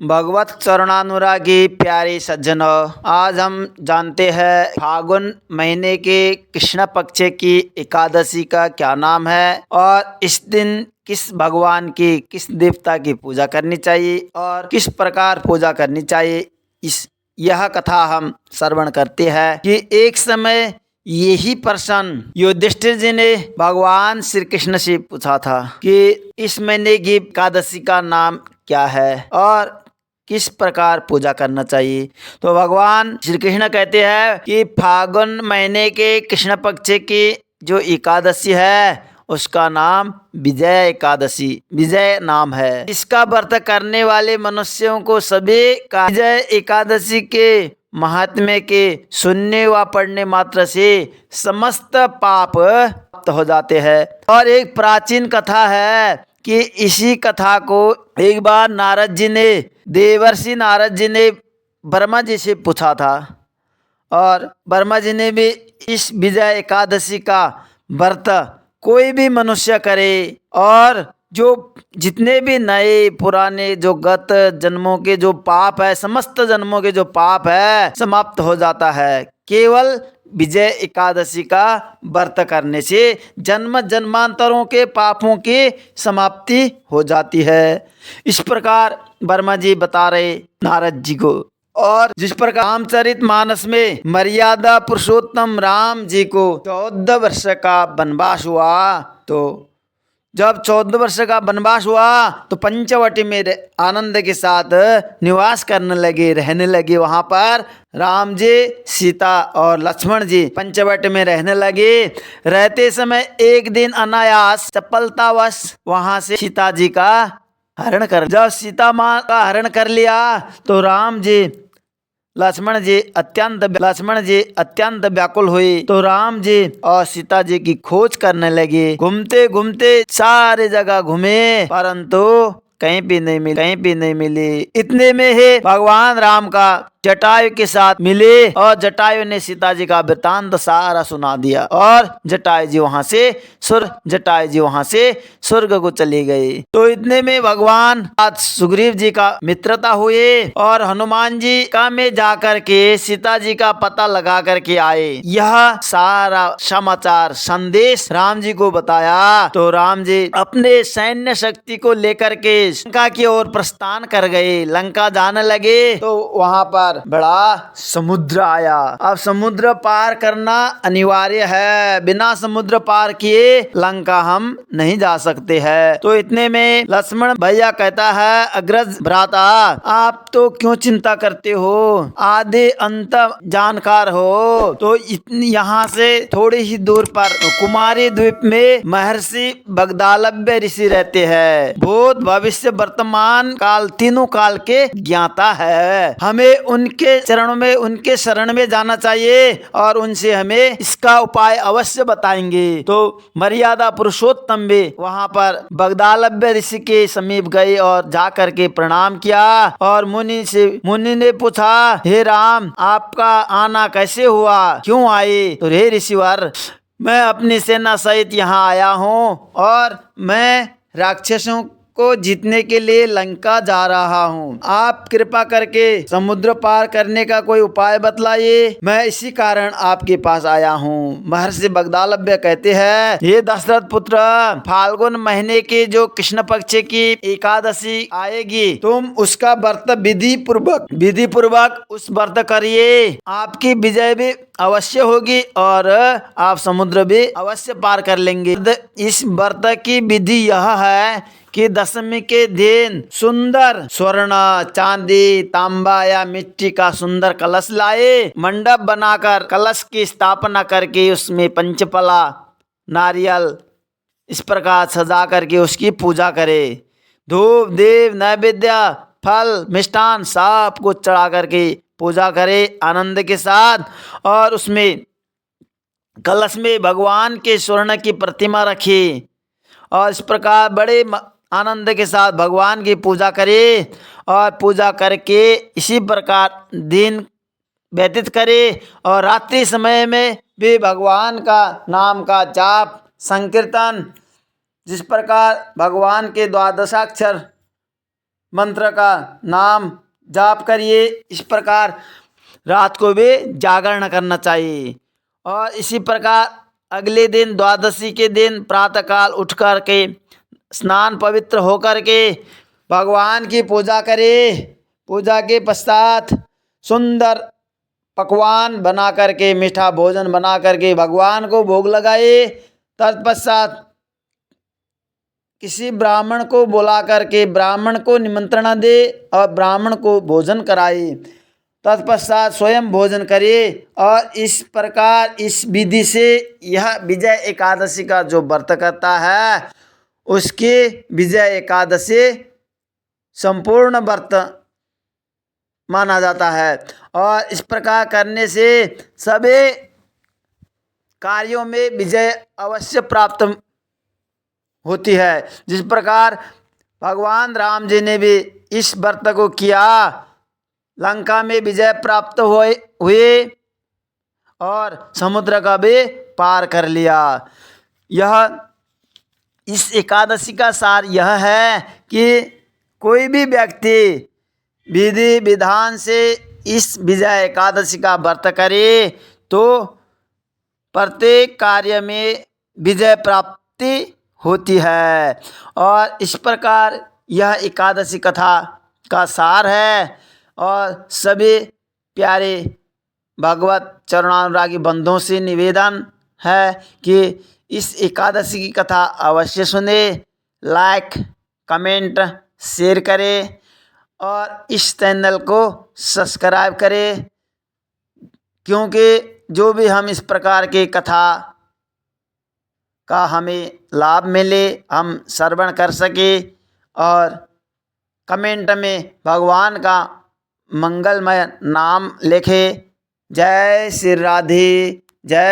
भगवत चरणानुरागी प्यारे सज्जनों, आज हम जानते हैं फागुन महीने के कृष्ण पक्ष की एकादशी का क्या नाम है और इस दिन किस भगवान की, किस देवता की पूजा करनी चाहिए और किस प्रकार पूजा करनी चाहिए। यह कथा हम श्रवण करते हैं कि एक समय यही प्रश्न युधिष्ठिर जी ने भगवान श्री कृष्ण से पूछा था कि इस महीने की एकादशी का नाम क्या है और किस प्रकार पूजा करना चाहिए। तो भगवान श्री कृष्ण कहते हैं कि फागुन महीने के कृष्ण पक्ष की जो एकादशी है उसका नाम विजय एकादशी, विजय नाम है। इसका व्रत करने वाले मनुष्यों को सभी का विजय एकादशी के महात्म्य के सुनने व पढ़ने मात्र से समस्त पाप प्राप्त हो जाते हैं। और एक प्राचीन कथा है कि इसी कथा को एक बार नारद जी ने, देवर्षि नारद जी ने ब्रह्मा जी से पूछा था और ब्रह्मा जी ने भी इस विजय एकादशी का व्रत कोई भी मनुष्य करे और जो जितने भी नए पुराने जो गत जन्मों के जो पाप है, समस्त जन्मों के जो पाप है समाप्त हो जाता है। केवल विजय एकादशी का व्रत करने से जन्म जन्मांतरों के पापों की समाप्ति हो जाती है। इस प्रकार वर्मा जी बता रहे नारद जी को। और जिस प्रकार रामचरित मानस में मर्यादा पुरुषोत्तम राम जी को 14 वर्ष का वनवास हुआ, तो जब 14 वर्ष का वनवास हुआ तो पंचवटी में आनंद के साथ निवास करने लगे, रहने लगे। वहां पर राम जी, सीता और लक्ष्मण जी पंचवटी में रहने लगे। रहते समय एक दिन अनायास चपलतावश वहां से सीता जी का हरण कर, जब सीता माँ का हरण कर लिया तो लक्ष्मण जी अत्यंत व्याकुल हुए। तो राम जी और सीता जी की खोज करने लगे। घूमते घूमते सारे जगह घूमे परंतु कहीं भी नहीं मिली। इतने में ही भगवान राम का जटायु के साथ मिले और जटायु ने सीता जी का वृतांत सारा सुना दिया और जटायु जी वहां से स्वर्ग को चले गए। तो इतने में भगवान आज सुग्रीव जी का मित्रता हुए और हनुमान जी का में जाकर के सीता जी का पता लगा करके आए। यह सारा समाचार संदेश राम जी को बताया। तो राम जी अपने सैन्य शक्ति को लेकर के लंका की ओर प्रस्थान कर गए। लंका जाने लगे तो वहां पर बड़ा समुद्र आया। अब समुद्र पार करना अनिवार्य है, बिना समुद्र पार किए लंका हम नहीं जा सकते हैं। तो इतने में लक्ष्मण भैया कहता है, अग्रज भ्राता आप तो क्यों चिंता करते हो, आदि अंत जानकार हो। तो यहाँ से थोड़ी ही दूर पर कुमारी द्वीप में महर्षि बगदालव्य ऋषि रहते हैं। भूत भविष्य वर्तमान काल तीनों काल के ज्ञाता है। हमें उनके चरणों में, उनके शरण में जाना चाहिए और उनसे हमें इसका उपाय अवश्य बताएंगे। तो मर्यादा पुरुषोत्तम भी वहां पर बगदालव्य ऋषि के समीप गए और जाकर के प्रणाम किया और मुनि ने पूछा, हे राम आपका आना कैसे हुआ, क्यों आए। तो हे ऋषिवर, मैं अपनी सेना सहित यहाँ आया हूँ और मैं राक्षसों को जीतने के लिए लंका जा रहा हूँ। आप कृपा करके समुद्र पार करने का कोई उपाय बतलाइए, मैं इसी कारण आपके पास आया हूँ। महर्षि बगदालव्य कहते हैं, हे दशरथ पुत्र, फाल्गुन महीने के जो कृष्ण पक्ष की एकादशी आएगी, तुम उसका व्रत विधि पूर्वक उस व्रत करिए। आपकी विजय भी अवश्य होगी और आप समुद्र भी अवश्य पार कर लेंगे। इस व्रत की विधि यह है कि दशमी के दिन सुंदर स्वर्ण, चांदी, तांबा या मिट्टी का सुंदर कलश लाए, मंडप बनाकर कलश की स्थापना करके उसमें पंचफला, नारियल इस प्रकार सजा करके उसकी पूजा करे। धूप दीप नैवेद्य फल मिष्ठान सब कुछ चढ़ा करके पूजा करे आनंद के साथ और उसमें कलश में भगवान के स्वर्ण की प्रतिमा रखे और इस प्रकार बड़े आनंद के साथ भगवान की पूजा करे और पूजा करके इसी प्रकार दिन व्यतीत करे और रात्रि समय में भी भगवान का नाम का जाप संकीर्तन, जिस प्रकार भगवान के द्वादशाक्षर मंत्र का नाम जाप करिए। इस प्रकार रात को भी जागरण करना चाहिए। और इसी प्रकार अगले दिन द्वादशी के दिन प्रातःकाल उठ कर के स्नान पवित्र होकर के भगवान की पूजा करें। पूजा के पश्चात सुंदर पकवान बना करके, मीठा भोजन बना करके भगवान को भोग लगाए। तत्पश्चात किसी ब्राह्मण को बुला करके ब्राह्मण को निमंत्रण दे और ब्राह्मण को भोजन कराए। तत्पश्चात स्वयं भोजन करे। और इस प्रकार इस विधि से यह विजय एकादशी का जो व्रत करता है उसके विजय एकादशी संपूर्ण व्रत माना जाता है। और इस प्रकार करने से सभी कार्यों में विजय अवश्य प्राप्त होती है। जिस प्रकार भगवान राम जी ने भी इस व्रत को किया, लंका में विजय प्राप्त हुए और समुद्र का भी पार कर लिया। यह इस एकादशी का सार यह है कि कोई भी व्यक्ति विधि विधान से इस विजय एकादशी का व्रत करे तो प्रत्येक कार्य में विजय प्राप्ति होती है। और इस प्रकार यह एकादशी कथा का सार है। और सभी प्यारे भगवत चरणानुरागी बंधुओं से निवेदन है कि इस एकादशी की कथा अवश्य सुने, लाइक कमेंट शेयर करें और इस चैनल को सब्सक्राइब करें, क्योंकि जो भी हम इस प्रकार की कथा का हमें लाभ मिले, हम श्रवण कर सके और कमेंट में भगवान का मंगलमय नाम लिखे। जय श्री राधे। जय